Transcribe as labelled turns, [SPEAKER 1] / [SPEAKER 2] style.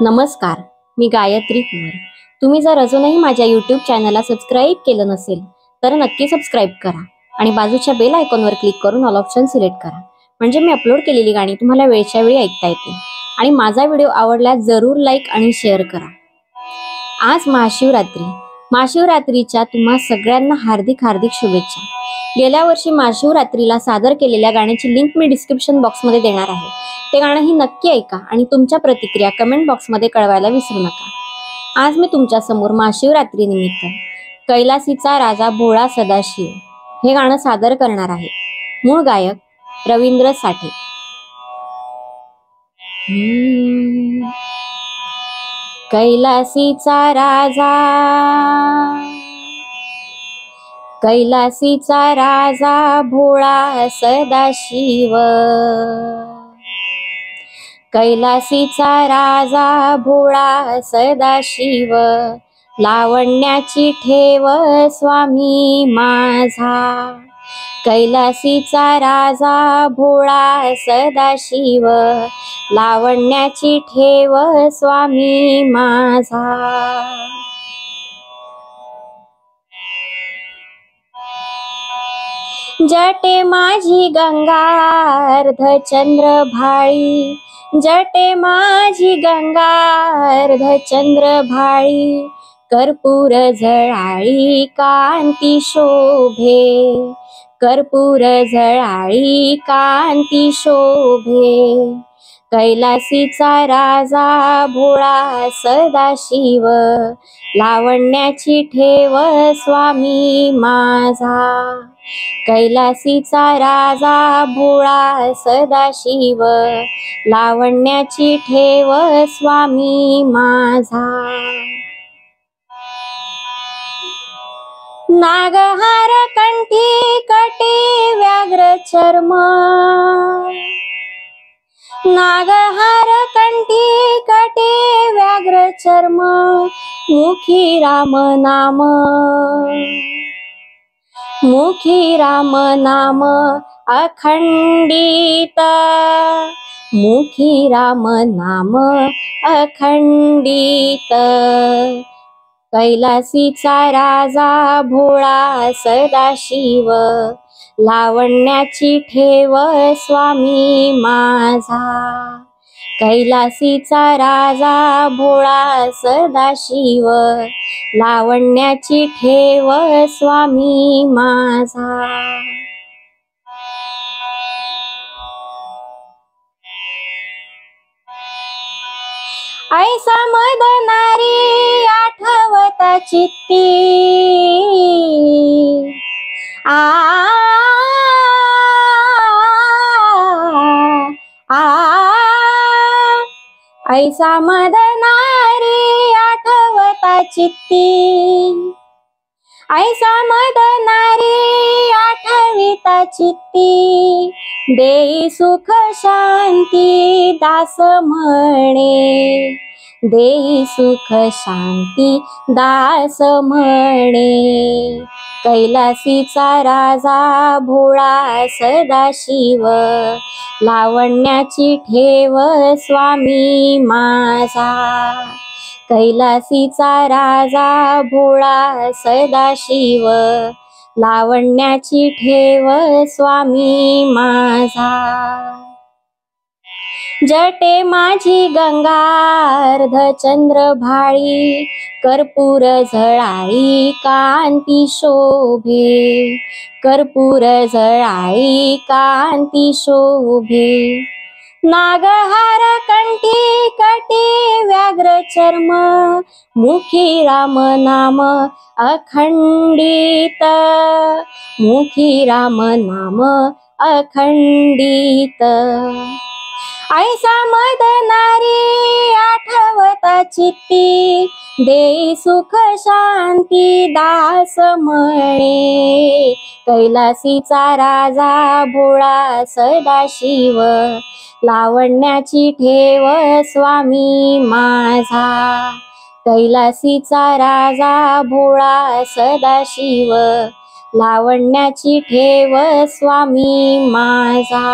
[SPEAKER 1] नमस्कार, मी गायत्री कुंवर। तुम्ही जर अजूनही माझ्या YouTube चॅनलला सबस्क्राईब केलं नसेल तर नक्की सबस्क्राईब करा आणि बाजूच्या बेल आयकॉनवर क्लिक करून ऑल ऑप्शन सिलेक्ट करा, म्हणजे मी अपलोड केलेली गाणी तुम्हाला वेळच्या वेळी ऐकता येतील। आणि माझा व्हिडिओ आवडल्यास जरूर लाईक आणि शेअर करा। आज महाशिवरात्री। महाशिवरात्रीच्या तुम्हा सगळ्यांना हार्दिक हार्दिक शुभेच्छा। गेल्या वर्षी महाशिवरात्रीला सादर केलेल्या गाण्याची लिंक मी डिस्क्रिप्शन बॉक्समध्ये देणार आहे। ते गाणंही नक्की ऐका आणि तुमच्या प्रतिक्रिया कमेंट बॉक्समध्ये कळवायला विसरू नका। आज मी तुमच्या समोर महाशिवरात्री निमित्त कैलासीचा राजा भोळा सदाशिव हे गाणं सादर करणार आहे। मूळ गायक रवींद्र साठे। कैलासीचा राजा, कैलासीचा राजा भोळा सदाशिव, कैलासीचा राजा भोळा सदाशिव, लावण्याची ठेव स्वामी माझा। कैलासीचा राजा भोळा सदाशिव, लावण्याची ठेव स्वामी माझा। जटे माझी गंगा अर्धचंद्र भाळी, जटे माझी गंगा अर्धचंद्र भाळी, कर्पूर झळाळी कांती शोभे, कर्पूर झळाळी कांती शोभे। कैलासीचा राजा भोळा सदाशिव, लावण्याची ठेव स्वामी माझा। कैलासीचा राजा भोळा सदाशिव, लावण्याची ठेव स्वामी माझा। नागहार कंठी कटी व्याघ्र चर्म, नागहार कंठी कटी व्याघ्र चर्म, मुखी राम नाम, मुखी राम नाम अखंडित, मुखी राम नाम अखंडित। कैलासीचा राजा भोळा सदाशिव, लावण्याची ठेव स्वामी माझा। कैलासीचा राजा भोळा सदाशिव, लावण्याची ठेव स्वामी माझा। ऐसा मदनारी आठवता चित्ती, ऐसा मदनारी आठवता चित्ती, ऐसा मदनारी आठविता चित्ती, देई सुख शांती दास म्हणे, देई सुख शांती दास म्हणे। कैलासीचा राजा भोळा सदाशिव, लावण्याची ठेव स्वामी माझा। कैलासीचा राजा भोळा सदाशिव, लावण्याची ठेव स्वामी माझा। जटे माझी गंगा अर्धचंद्र भाळी, कर्पूर झळाळी कांती शोभे, कर्पूर झळाळी कांती शोभे। नागहार कंठी कटी व्याघ्र चर्म, मुखी राम नाम अखंडित, मुखी राम नाम अखंडित। ऐसा मदनारी आठवता चित्ती, देई सुख शांती दास म्हणे। कैलासीचा राजा भोळा सदाशिव, लावण्याची ठेव स्वामी माझा। कैलासीचा राजा भोळा सदाशिव, लावण्याची ठेव स्वामी माझा।